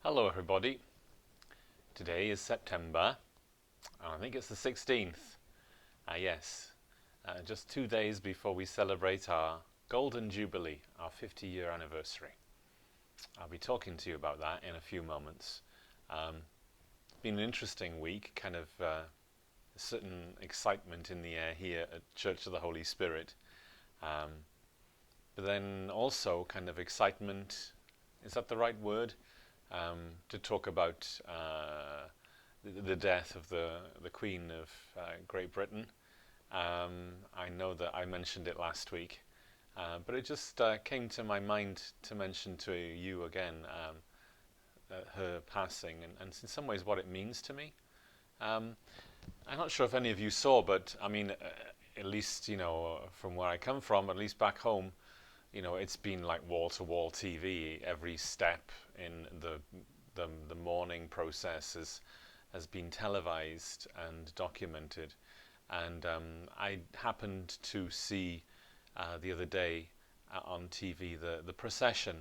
Hello everybody. Today is September, and I think it's the 16th. Yes, just 2 days before we celebrate our Golden Jubilee, our 50-year anniversary. I'll be talking to you about that in a few moments. It's been an interesting week, kind of a certain excitement in the air here at Church of the Holy Spirit. But then also kind of excitement, is that the right word? To talk about the death of the Queen of Great Britain. I know that I mentioned it last week, but it just came to my mind to mention to you again her passing and in some ways what it means to me. I'm not sure if any of you saw, but I mean, at least from where I come from, at least back home, it's been like wall-to-wall TV. Every step in the mourning process has been televised and documented. And I happened to see the other day on TV the procession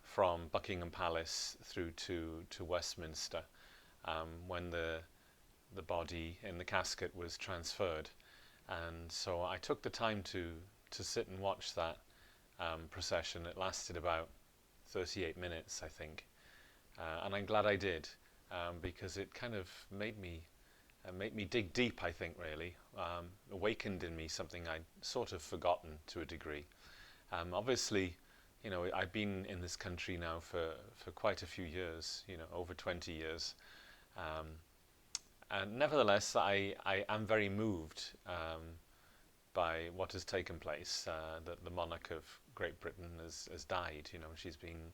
from Buckingham Palace through to Westminster when the body in the casket was transferred. And so I took the time to sit and watch that procession. It lasted about 38 minutes, I think, and I'm glad I did, because it kind of made me dig deep, I think, really. Awakened in me something I'd sort of forgotten to a degree. Obviously, I've been in this country now for quite a few years, over 20 years. And nevertheless, I am very moved by what has taken place. That the monarch of Great Britain has died. She's been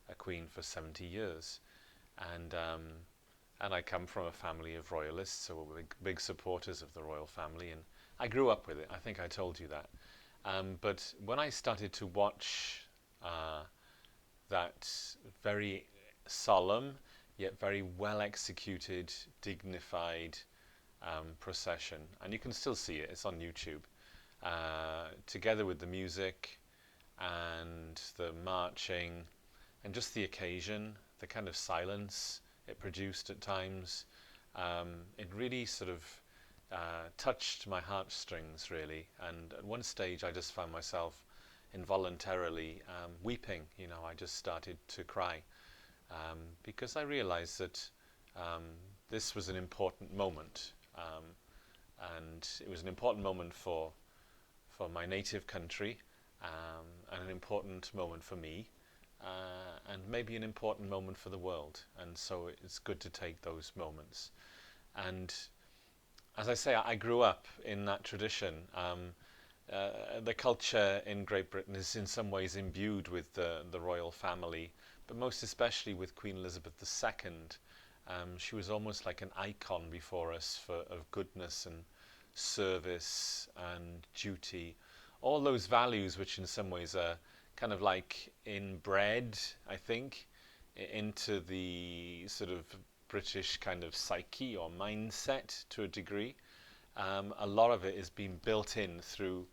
a queen for 70 years, and I come from a family of royalists, so we're big supporters of the royal family, and I grew up with it. I think I told you that. But when I started to watch that very solemn yet very well executed, dignified procession, and you can still see it, it's on YouTube, together with the music and the marching and just the occasion, the kind of silence it produced at times, it really sort of touched my heartstrings, really. And at one stage I just found myself involuntarily weeping. I just started to cry, because I realized that this was an important moment, and it was an important moment for my native country, and an important moment for me, and maybe an important moment for the world. And so it's good to take those moments. And as I say, I grew up in that tradition. The culture in Great Britain is in some ways imbued with the royal family, but most especially with Queen Elizabeth II. She was almost like an icon before us of goodness and service and duty, all those values which in some ways are kind of like inbred, I think, into the sort of British kind of psyche or mindset to a degree. A lot of it is being built in through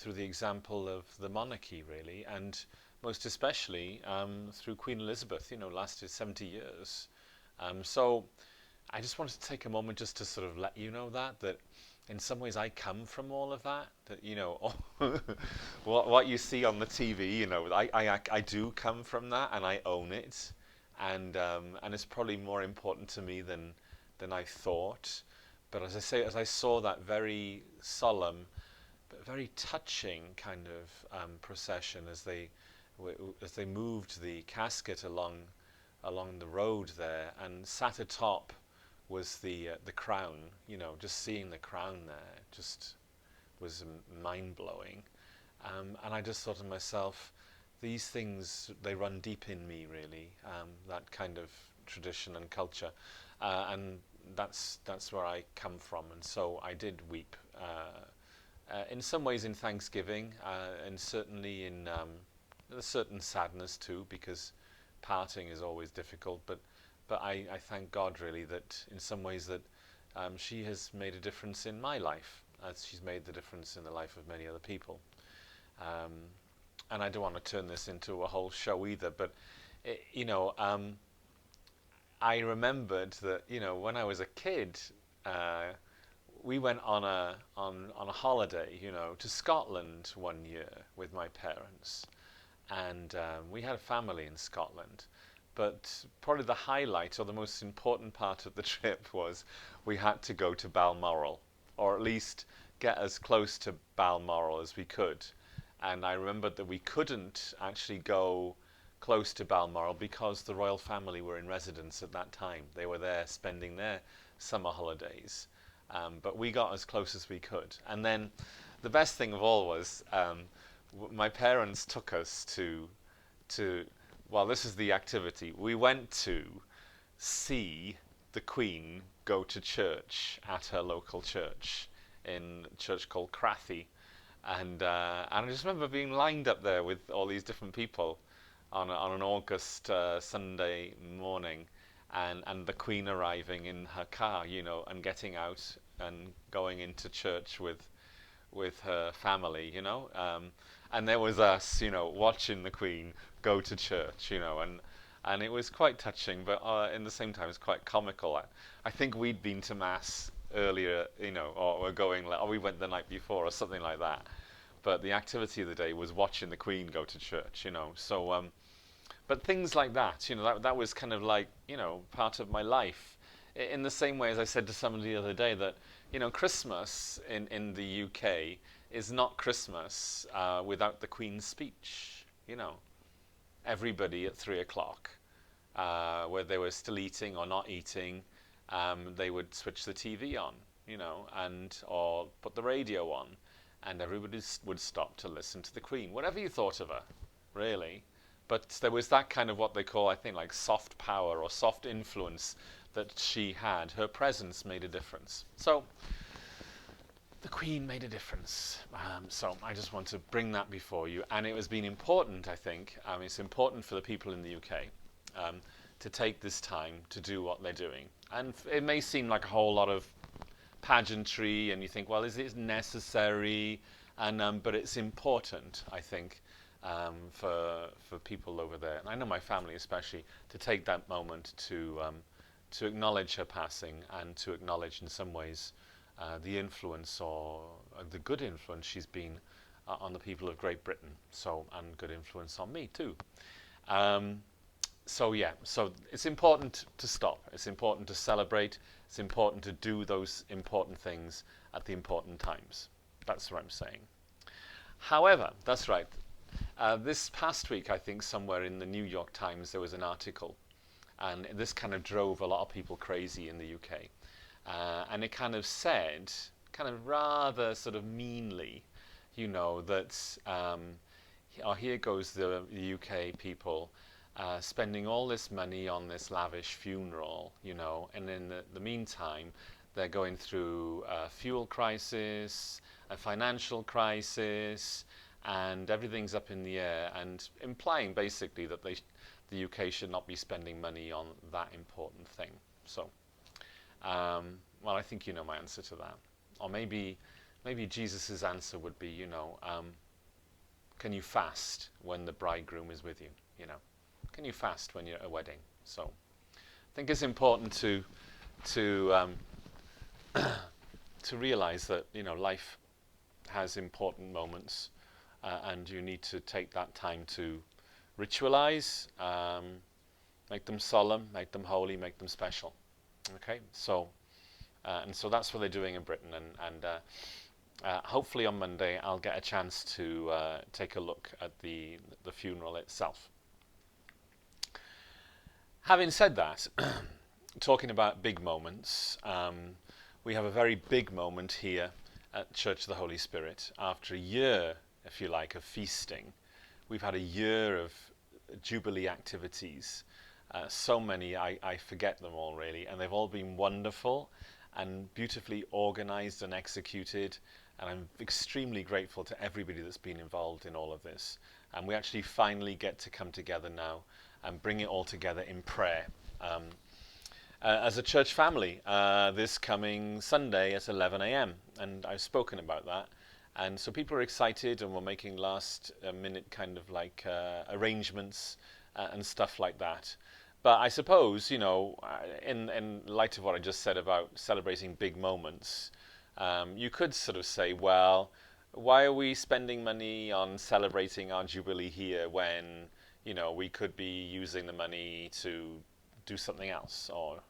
the example of the monarchy, really, and most especially through Queen Elizabeth, lasted 70 years. So I just wanted to take a moment just to sort of let you know that in some ways I come from all of that, what you see on the TV, I do come from that, and I own it, and it's probably more important to me than I thought. But as I say, as I saw that very solemn but very touching kind of procession as they moved the casket along the road there, and sat atop was the crown. Just seeing the crown there just was mind-blowing. And I just thought to myself, these things, they run deep in me, really, that kind of tradition and culture, and that's where I come from. And so I did weep, in some ways in thanksgiving, and certainly in a certain sadness too, because parting is always difficult. But I thank God, really, that in some ways that she has made a difference in my life, as she's made the difference in the life of many other people. And I don't want to turn this into a whole show either, but I remembered that, when I was a kid, uh, we went on a holiday, to Scotland one year with my parents, and we had a family in Scotland. But probably the highlight or the most important part of the trip was we had to go to Balmoral, or at least get as close to Balmoral as we could. And I remembered that we couldn't actually go close to Balmoral because the royal family were in residence at that time. They were there spending their summer holidays. But we got as close as we could. And then the best thing of all was my parents took us to well, this is the activity. We went to see the Queen go to church at her local church in a church called Crathy. And I just remember being lined up there with all these different people on an August Sunday morning, and the Queen arriving in her car, and getting out and going into church with her family, and there was us, watching the Queen go to church, and it was quite touching, but in the same time, it's quite comical. I think we'd been to mass earlier, or we're going, or we went the night before, or something like that. But the activity of the day was watching the Queen go to church, So, but things like that, that was kind of like, part of my life. In the same way as I said to somebody the other day that, Christmas in the UK is not Christmas without the Queen's speech. Everybody at 3 o'clock, whether they were still eating or not eating, they would switch the TV on, or put the radio on, and everybody would stop to listen to the Queen, whatever you thought of her, really. But there was that kind of what they call, I think, like soft power or soft influence that she had. Her presence made a difference. So the Queen made a difference. So I just want to bring that before you. And it has been important, I think. It's important for the people in the UK to take this time to do what they're doing. And it may seem like a whole lot of pageantry, and you think, well, is it necessary? But it's important, I think, for people over there, and I know my family especially, to take that moment to acknowledge her passing and to acknowledge in some ways the influence or the good influence she's been on the people of Great Britain. So, and good influence on me too. So it's important to stop. It's important to celebrate. It's important to do those important things at the important times. That's what I'm saying. However, that's right. This past week, I think somewhere in the New York Times, there was an article, and this kind of drove a lot of people crazy in the UK. And it kind of said, kind of rather sort of meanly, that here goes the UK people spending all this money on this lavish funeral, and in the meantime, they're going through a fuel crisis, a financial crisis, and everything's up in the air, and implying basically that the UK should not be spending money on that important thing. So, well, I think you know my answer to that. Or maybe Jesus' answer would be, can you fast when the bridegroom is with you? Can you fast when you're at a wedding? So, I think it's important to to realize that life has important moments, and you need to take that time to ritualize, make them solemn, make them holy, make them special. Okay, so and so that's what they're doing in Britain, and hopefully on Monday I'll get a chance to take a look at the funeral itself. Having said that, talking about big moments, we have a very big moment here at Church of the Holy Spirit. After a year, if you like, of feasting, we've had a year of Jubilee activities. So many, I forget them all really, and they've all been wonderful and beautifully organized and executed, and I'm extremely grateful to everybody that's been involved in all of this. And we actually finally get to come together now and bring it all together in prayer. As a church family, this coming Sunday at 11 a.m. And I've spoken about that. And so people are excited, and we're making last minute kind of like arrangements and stuff like that. But I suppose, in light of what I just said about celebrating big moments, you could sort of say, well, why are we spending money on celebrating our jubilee here when, we could be using the money to do something else, or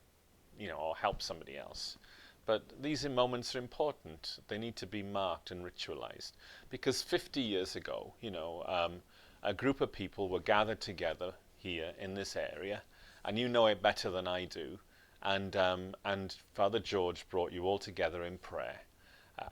help somebody else. But these moments are important. They need to be marked and ritualized. Because 50 years ago, a group of people were gathered together here in this area, and you know it better than I do. And Father George brought you all together in prayer.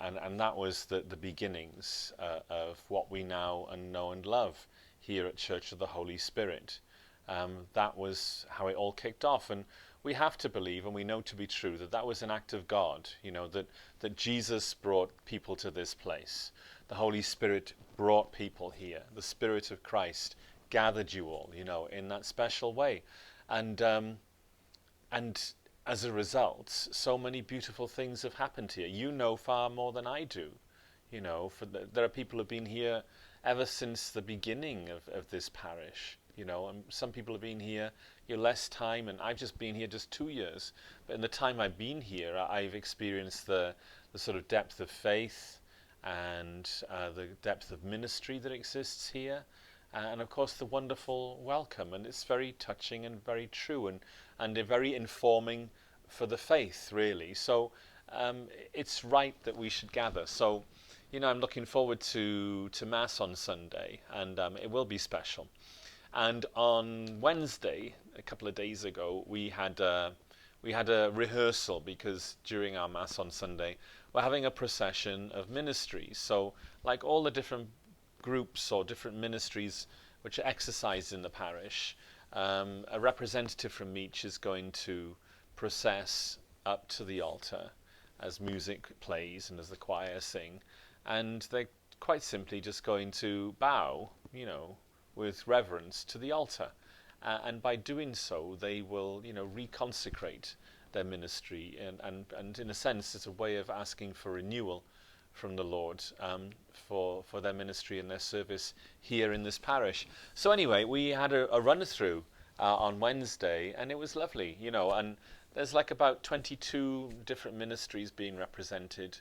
And that was the beginnings of what we now know and love here at Church of the Holy Spirit. That was how it all kicked off. And we have to believe, and we know to be true, that that was an act of God, that Jesus brought people to this place. The Holy Spirit brought people here. The Spirit of Christ gathered you all, in that special way. And as a result, so many beautiful things have happened here. You know far more than I do. There are people who have been here ever since the beginning of this parish. And some people have been here less time, and I've just been here just 2 years. But in the time I've been here, I've experienced the sort of depth of faith and the depth of ministry that exists here. And of course the wonderful welcome, and it's very touching and very true, and very informing for the faith, really. So it's right that we should gather. So I'm looking forward to Mass on Sunday, and it will be special. And on Wednesday, a couple of days ago, we had a rehearsal, because during our Mass on Sunday we're having a procession of ministries. So like all the different groups or different ministries which are exercised in the parish, a representative from each is going to process up to the altar as music plays and as the choir sing, and they're quite simply just going to bow, with reverence to the altar, and by doing so they will, reconsecrate their ministry, and in a sense it's a way of asking for renewal from the Lord, for their ministry and their service here in this parish. So anyway, we had a run through on Wednesday, and it was lovely, and there's like about 22 different ministries being represented,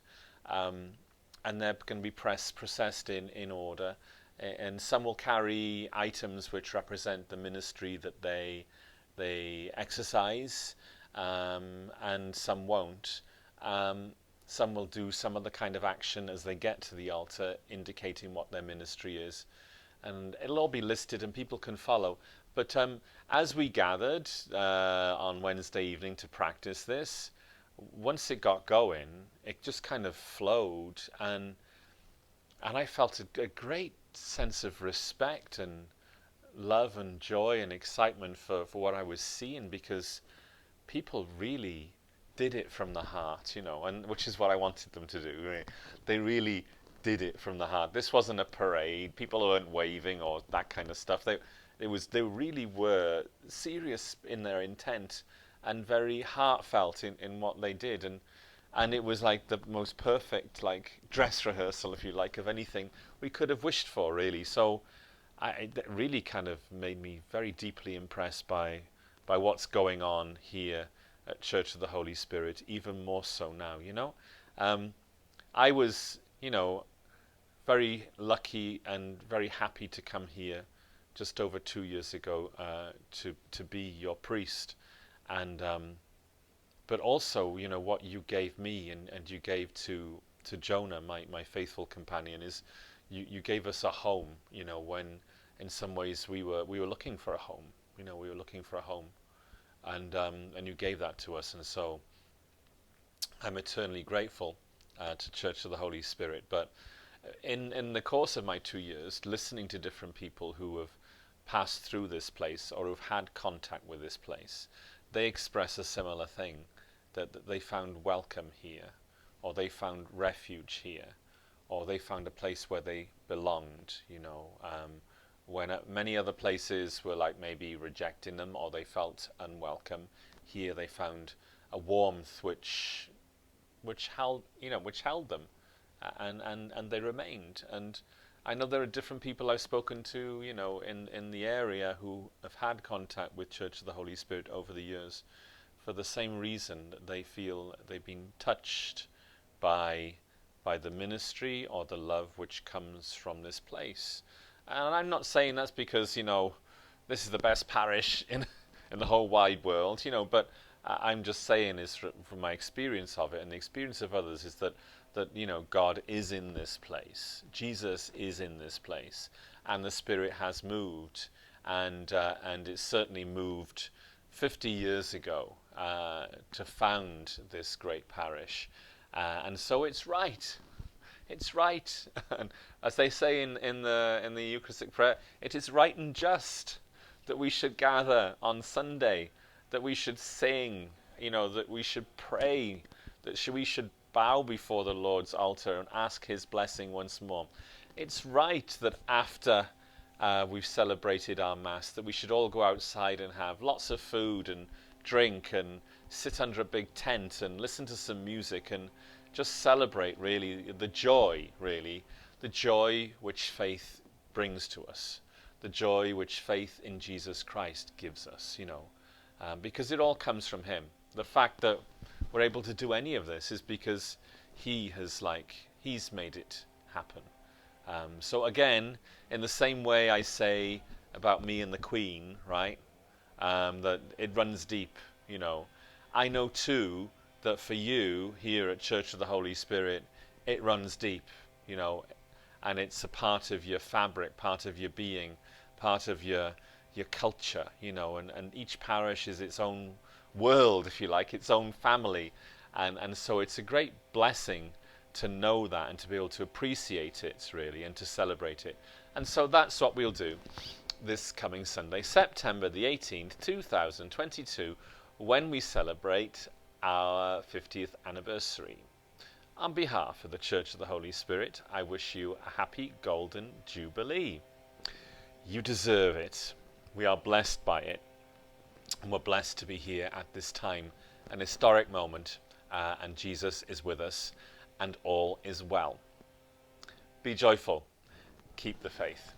and they're going to be processed in order, and some will carry items which represent the ministry that they exercise, and some won't. Some will do some other kind of action as they get to the altar, indicating what their ministry is. And it'll all be listed and people can follow. But as we gathered on Wednesday evening to practice this, once it got going, it just kind of flowed. And I felt a great sense of respect and love and joy and excitement for what I was seeing, because people really did it from the heart, and which is what I wanted them to do. Right? They really did it from the heart. This wasn't a parade. People weren't waving or that kind of stuff. They really were serious in their intent and very heartfelt in what they did, and it was like the most perfect dress rehearsal, if you like, of anything we could have wished for, really. So it really kind of made me very deeply impressed by what's going on here at Church of the Holy Spirit, even more so now, I was, very lucky and very happy to come here just over 2 years ago to be your priest, and but also, what you gave me and you gave to Jonah, my faithful companion, is you gave us a home, when in some ways we were looking for a home, we were looking for a home. And you gave that to us, and so I'm eternally grateful to Church of the Holy Spirit. But in the course of my 2 years, listening to different people who have passed through this place or who've had contact with this place, they express a similar thing, that they found welcome here, or they found refuge here, or they found a place where they belonged, when many other places were like maybe rejecting them, or they felt unwelcome. Here they found a warmth which held them, and they remained. And I know there are different people I've spoken to, in the area who have had contact with Church of the Holy Spirit over the years for the same reason, that they feel they've been touched by the ministry or the love which comes from this place. And I'm not saying that's because, this is the best parish in the whole wide world, but I'm just saying is from my experience of it and the experience of others is that God is in this place. Jesus is in this place, and the Spirit has moved, and it certainly moved 50 years ago to found this great parish, and so it's right. It's right, and as they say in the Eucharistic prayer, it is right and just that we should gather on Sunday, that we should sing, that we should pray, that we should bow before the Lord's altar and ask His blessing once more. It's right that after we've celebrated our Mass, that we should all go outside and have lots of food and drink and sit under a big tent and listen to some music and just celebrate the joy which faith brings to us, the joy which faith in Jesus Christ gives us, because it all comes from Him. The fact that we're able to do any of this is because He's made it happen. So again, in the same way I say about me and the Queen, right, that it runs deep, I know too that for you here at Church of the Holy Spirit, it runs deep, and it's a part of your fabric, part of your being, part of your culture, and each parish is its own world, if you like, its own family, and so it's a great blessing to know that and to be able to appreciate it really and to celebrate it. And so that's what we'll do this coming Sunday, September the 18th, 2022, when we celebrate our 50th anniversary. On behalf of the Church of the Holy Spirit, I wish you a happy Golden Jubilee. You deserve it. We are blessed by it. And we're blessed to be here at this time, an historic moment, and Jesus is with us, and all is well. Be joyful. Keep the faith.